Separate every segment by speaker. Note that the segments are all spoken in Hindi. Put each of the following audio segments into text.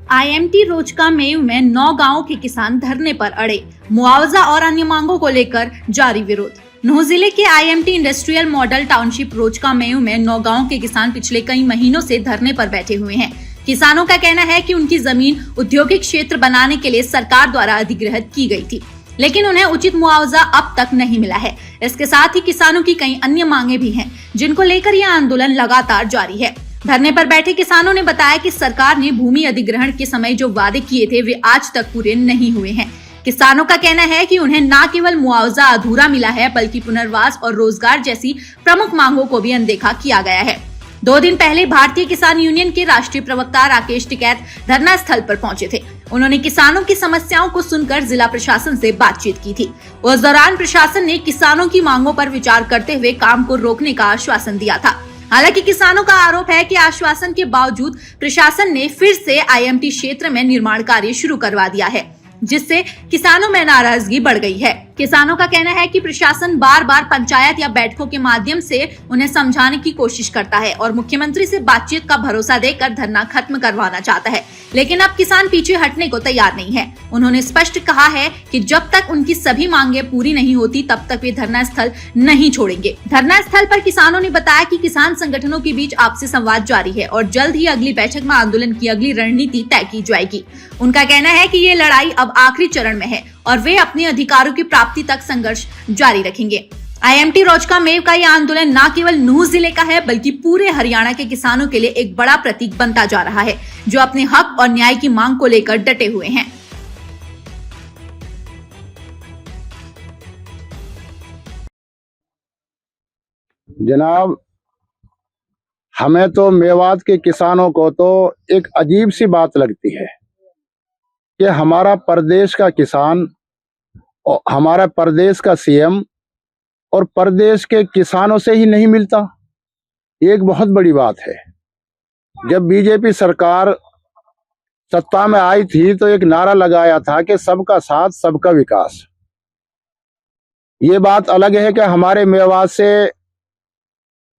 Speaker 1: आईएमटी रोजका मेव में 9 गांवों के किसान धरने पर अड़े। मुआवजा और अन्य मांगों को लेकर जारी विरोध। नूंह जिले के IMT industrial model township Rojka मेव में 9 गांवों के किसान पिछले कई महीनों से धरने पर बैठे हुए हैं। किसानों का कहना है कि उनकी जमीन औद्योगिक क्षेत्र बनाने के लिए सरकार द्वारा अधिग्रहित की गई थी, लेकिन उन्हें उचित मुआवजा अब तक नहीं मिला है। इसके साथ ही किसानों की कई अन्य मांगे भी हैं, जिनको लेकर यह आंदोलन लगातार जारी है। धरने पर बैठे किसानों ने बताया कि सरकार ने भूमि अधिग्रहण के समय जो वादे किए थे वे आज तक पूरे नहीं हुए हैं। किसानों का कहना है कि उन्हें न केवल मुआवजा अधूरा मिला है, बल्कि पुनर्वास और रोजगार जैसी प्रमुख मांगों को भी अनदेखा किया गया है। 2 दिन पहले भारतीय किसान यूनियन के राष्ट्रीय प्रवक्ता राकेश टिकैत धरना स्थल पर पहुंचे थे। उन्होंने किसानों की समस्याओं को सुनकर जिला प्रशासन से बातचीत की थी। उस दौरान प्रशासन ने किसानों की मांगों पर विचार करते हुए काम को रोकने का आश्वासन दिया था। हालांकि किसानों का आरोप है कि आश्वासन के बावजूद प्रशासन ने फिर से आईएमटी क्षेत्र में निर्माण कार्य शुरू करवा दिया है, जिससे किसानों में नाराजगी बढ़ गई है। किसानों का कहना है कि प्रशासन बार बार पंचायत या बैठकों के माध्यम से उन्हें समझाने की कोशिश करता है और मुख्यमंत्री से बातचीत का भरोसा देकर धरना खत्म करवाना चाहता है, लेकिन अब किसान पीछे हटने को तैयार नहीं है। उन्होंने स्पष्ट कहा है कि जब तक उनकी सभी मांगे पूरी नहीं होती तब तक वे धरना स्थल नहीं छोड़ेंगे। धरना स्थल पर किसानों ने बताया कि किसान संगठनों के बीच आपसी संवाद जारी है और जल्द ही अगली बैठक में आंदोलन की अगली रणनीति तय की जाएगी। उनका कहना है कि ये लड़ाई अब आखिरी चरण में है और वे अपने अधिकारों की प्राप्ति तक संघर्ष जारी रखेंगे। आईएमटी रोजका मेव का यह आंदोलन न केवल नूंह जिले का है, बल्कि पूरे हरियाणा के किसानों के लिए एक बड़ा प्रतीक बनता जा रहा है, जो अपने हक और न्याय की मांग को लेकर डटे हुए हैं।
Speaker 2: जनाब, हमें तो मेवात के किसानों को तो एक अजीब सी बात लगती है कि हमारा प्रदेश का किसान और हमारा प्रदेश का सीएम और प्रदेश के किसानों से ही नहीं मिलता। एक बहुत बड़ी बात है। जब बीजेपी सरकार सत्ता में आई थी तो एक नारा लगाया था कि सबका साथ सबका विकास। ये बात अलग है कि हमारे मेवात से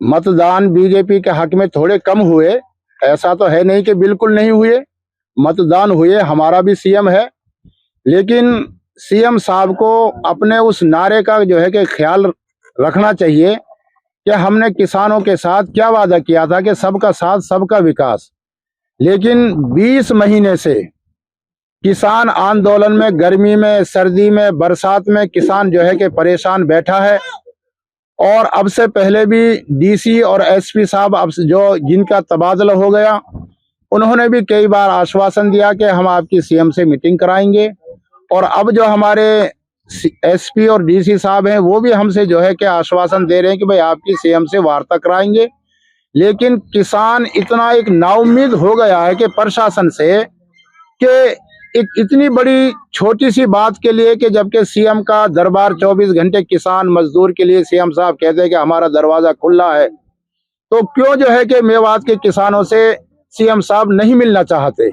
Speaker 2: मतदान बीजेपी के हक में थोड़े कम हुए, ऐसा तो है नहीं कि बिल्कुल नहीं हुए, मतदान हुए। हमारा भी सीएम है, लेकिन सीएम साहब को अपने उस नारे का जो है कि ख्याल रखना चाहिए कि हमने किसानों के साथ क्या वादा किया था कि सबका साथ सबका विकास। लेकिन 20 महीने से किसान आंदोलन में, गर्मी में, सर्दी में, बरसात में किसान जो है कि परेशान बैठा है। और अब से पहले भी डीसी और एसपी साहब अब जो जिनका तबादला हो गया, उन्होंने भी कई बार आश्वासन दिया कि हम आपकी सीएम से मीटिंग कराएंगे। और अब जो हमारे एसपी और डीसी साहब हैं वो भी हमसे जो है कि आश्वासन दे रहे हैं कि भाई आपकी सीएम से वार्ता कराएंगे। लेकिन किसान इतना एक नाउम्मीद हो गया है कि प्रशासन से, कि एक इतनी बड़ी छोटी सी बात के लिए, कि जबकि सीएम का दरबार 24 घंटे किसान मजदूर के लिए सीएम साहब कहते हैं कि हमारा दरवाजा खुला है, तो क्यों जो है कि मेवात के किसानों से सीएम साहब नहीं मिलना चाहते।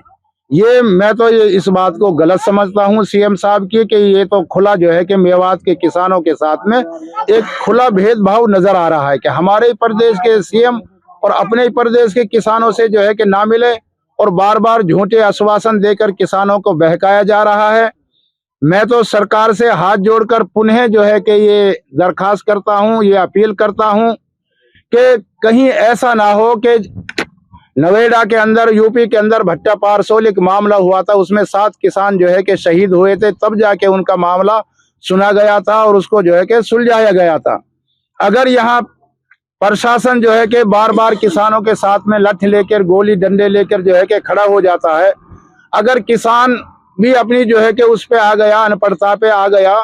Speaker 2: मैं तो इस बात को गलत समझता हूं सीएम साहब की, कि ये तो खुला जो है कि मेवात के किसानों के साथ में एक खुला भेदभाव नजर आ रहा है कि हमारे प्रदेश के सीएम और अपने प्रदेश के किसानों से जो है कि ना मिले और बार बार झूठे आश्वासन देकर किसानों को बहकाया जा रहा है। मैं तो सरकार से हाथ जोड़कर पुनः जो है कि ये दरखास्त करता हूं, ये अपील करता हूं कि कहीं ऐसा ना हो कि नोएडा के अंदर, यूपी के अंदर भट्टा पारसोल एक मामला हुआ था, उसमें 7 किसान जो है कि शहीद हुए थे, तब जाके उनका मामला सुना गया था और उसको जो है कि सुलझाया गया था। अगर यहाँ प्रशासन जो है कि बार बार किसानों के साथ में लठ लेकर, गोली डंडे लेकर जो है कि खड़ा हो जाता है, अगर किसान भी अपनी जो है कि उस पे आ गया, अनपढ़ता पे आ गया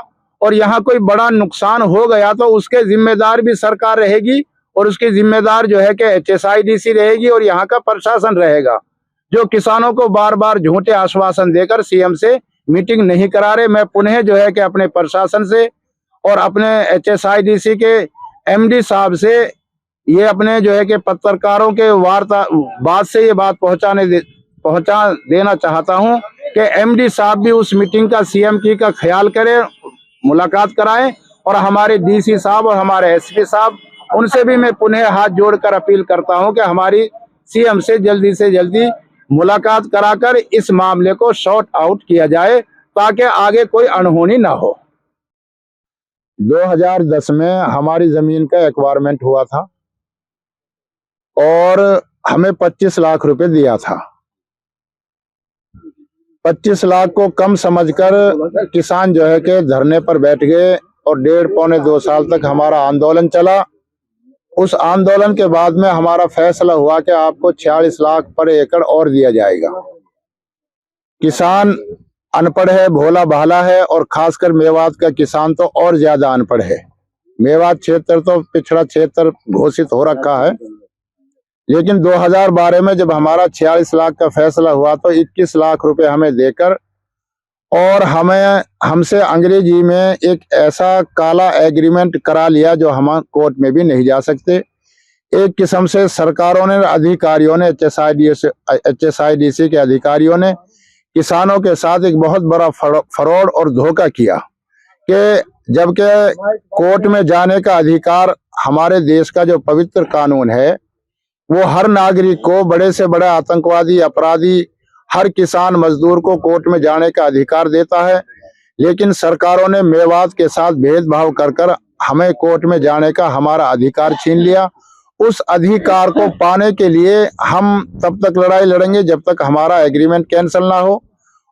Speaker 2: और यहाँ कोई बड़ा नुकसान हो गया, तो उसके जिम्मेदार भी सरकार रहेगी और उसकी जिम्मेदार जो है कि HSIDC रहेगी और यहाँ का प्रशासन रहेगा, जो किसानों को बार बार झूठे आश्वासन देकर सीएम से मीटिंग नहीं करा रहे। मैं पुनः जो है कि अपने प्रशासन से और अपने HSIDC के MD साहब से ये अपने जो है कि पत्रकारों के वार्ता बात से ये बात पहुंचा देना चाहता हूं कि MD साहब भी उस मीटिंग का, सीएम की का ख्याल करें, मुलाकात कराएं। और हमारे DC साहब और हमारे SP साहब, उनसे भी मैं पुनः हाथ जोड़कर अपील करता हूं कि हमारी सीएम से जल्दी मुलाकात कराकर इस मामले को सॉर्ट आउट किया जाए ताकि आगे कोई अनहोनी ना हो। 2010 में हमारी जमीन का एक्वायरमेंट हुआ था और हमें 25 लाख रुपए दिया था। 25 लाख को कम समझकर किसान जो है कि धरने पर बैठ गए और 1.5-2 साल तक हमारा आंदोलन चला। उस आंदोलन के बाद में हमारा फैसला हुआ कि आपको 46 लाख पर एकड़ और दिया जाएगा। किसान अनपढ़ है, भोला भाला है और खासकर मेवात का किसान तो और ज्यादा अनपढ़ है। मेवात क्षेत्र तो पिछड़ा क्षेत्र घोषित हो रखा है, लेकिन 2012 में जब हमारा 46 लाख का फैसला हुआ तो 21 लाख रुपए हमें देकर और हमसे अंग्रेजी में एक ऐसा काला एग्रीमेंट करा लिया जो हम कोर्ट में भी नहीं जा सकते। एक किस्म से सरकारों ने, अधिकारियों ने, HSIDC के अधिकारियों ने किसानों के साथ एक बहुत बड़ा फ्रॉड और धोखा किया कि जबकि कोर्ट में जाने का अधिकार हमारे देश का जो पवित्र कानून है वो हर नागरिक को, बड़े से बड़ा आतंकवादी, अपराधी, हर किसान मजदूर को कोर्ट में जाने का अधिकार देता है। लेकिन सरकारों ने मेवात के साथ भेदभाव कर हमें कोर्ट में जाने का हमारा अधिकार छीन लिया। उस अधिकार को पाने के लिए हम तब तक लड़ाई लड़ेंगे जब तक हमारा एग्रीमेंट कैंसिल ना हो।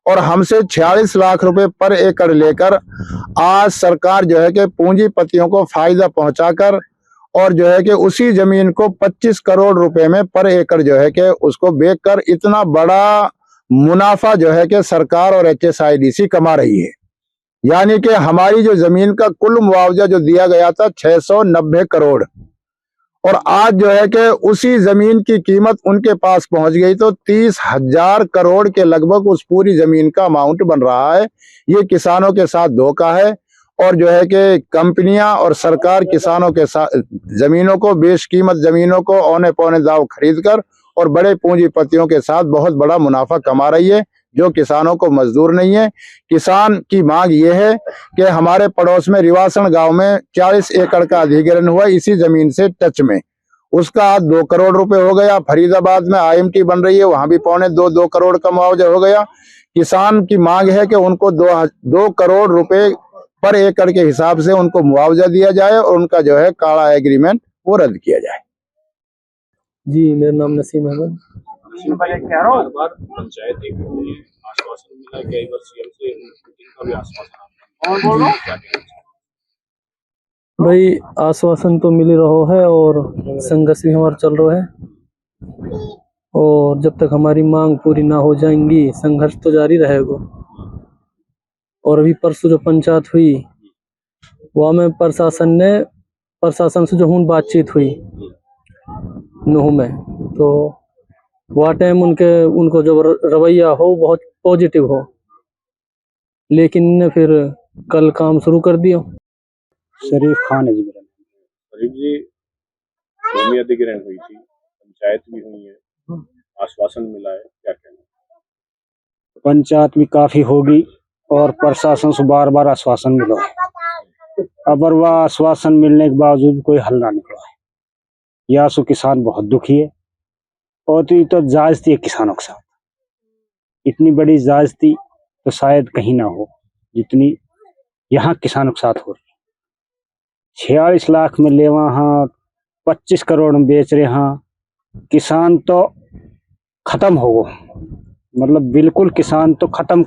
Speaker 2: और हमसे 46 लाख रुपए पर एकड़ लेकर आज सरकार जो है कि पूंजीपतियों को फायदा पहुंचाकर और जो है कि उसी जमीन को 25 करोड़ रुपए में पर एकड़ जो है कि उसको बेचकर इतना बड़ा मुनाफा जो है कि सरकार और HSIDC कमा रही है। यानी कि हमारी जो जमीन का कुल मुआवजा जो दिया गया था 690 करोड़ और आज जो है कि उसी जमीन की कीमत उनके पास पहुंच गई तो 30,000 करोड़ के लगभग उस पूरी जमीन का अमाउंट बन रहा है। ये किसानों के साथ धोखा है और जो है कि कंपनियां और सरकार किसानों के साथ जमीनों को, बेशकीमत जमीनों को औने पौने दाव खरीद कर और बड़े पूंजीपतियों के साथ बहुत बड़ा मुनाफा कमा रही है, जो किसानों को मजदूर नहीं है। किसान की मांग ये है कि हमारे पड़ोस में रिवासण गांव में 40 एकड़ का अधिग्रहण हुआ इसी जमीन से टच में, उसका आज 2 करोड़ रुपए हो गया। फरीदाबाद में IMT बन रही है, वहां भी 2.25 करोड़ का मुआवजा हो गया। किसान की मांग है कि उनको 2 करोड़ रुपए पर एकड़ के हिसाब से उनको मुआवजा दिया जाए और उनका जो है काला एग्रीमेंट वो रद्द किया जाए।
Speaker 3: जी, मेरा नाम नसीम अहमद।
Speaker 4: पंचायत आश्वासन मिला, कई बार CM से मीटिंग का भी आश्वासन।
Speaker 3: भाई आश्वासन तो मिल ही रहा है और संघर्ष भी हमारा चल रहा है और जब तक हमारी मांग पूरी ना हो जाएंगी संघर्ष तो जारी रहेगा। और अभी परसों जो पंचायत हुई वहाँ में प्रशासन से जो बातचीत हुई नूह में, तो वह टाइम उनको जो रवैया हो बहुत पॉजिटिव हो, लेकिन इन्हें फिर कल काम शुरू कर दिया।
Speaker 2: शरीफ खान है जी मेरा नाम।
Speaker 4: शरीफ जी, भूमि अधिग्रहण हुई थी, पंचायत भी हुई है, आश्वासन मिला है, क्या कहना?
Speaker 5: पंचायत भी काफी होगी और प्रशासन से बार बार आश्वासन मिला है, अगर वह आश्वासन मिलने के बावजूद कोई हल ना निकला है, या सो किसान बहुत दुखी है। और तो ज्यादती है किसानों के साथ, इतनी बड़ी ज्यादती तो शायद कहीं ना हो जितनी यहाँ किसानों के साथ हो रही है। 46 लाख में लेवा हाँ, 25 करोड़ में बेच रहे हाँ, किसान तो खत्म हो गो, मतलब बिल्कुल किसान तो खत्म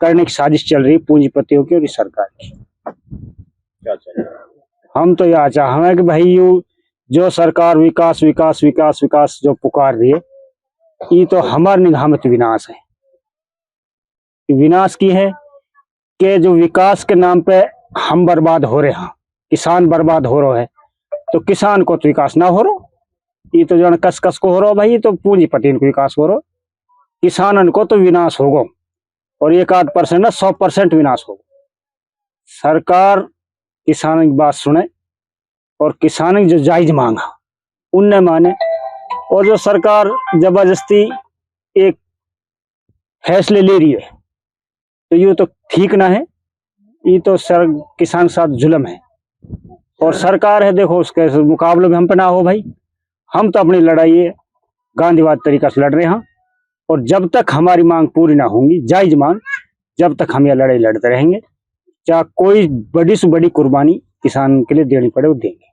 Speaker 5: करने की साजिश चल रही है पूंजीपतियों की और इस सरकार की।
Speaker 4: क्या चाहिए?
Speaker 5: हम तो यह चाह रहे हैं कि भाई यू जो सरकार विकास विकास विकास विकास जो पुकार रही है, ये तो हमारे निगाह में तो विनाश है। विनाश की है कि जो विकास के नाम पे हम बर्बाद हो रहे हैं, किसान बर्बाद हो रहा है, तो किसान को तो विकास ना हो रहा, ये तो जो कस कस को हो रहा भाई, ये तो पूंजीपति को विकास हो रहा, किसानन को तो विनाश होगा और 1-8% ना 100% विनाश होगा। सरकार किसानों की बात सुने और किसानों की जो जायज मांगा उनने माने, और जो सरकार जबरदस्ती एक फैसले ले रही है तो ये तो ठीक ना है, ये तो किसान के साथ जुल्म है। और सरकार है देखो उसके मुकाबले में हम पे ना हो भाई, हम तो अपनी लड़ाई गांधीवाद तरीका से लड़ रहे हैं और जब तक हमारी मांग पूरी ना होंगी, जायज मांग, जब तक हम यह लड़ाई लड़ते रहेंगे, चाहे कोई बड़ी से बड़ी कुर्बानी किसान के लिए देनी पड़े वो देंगे।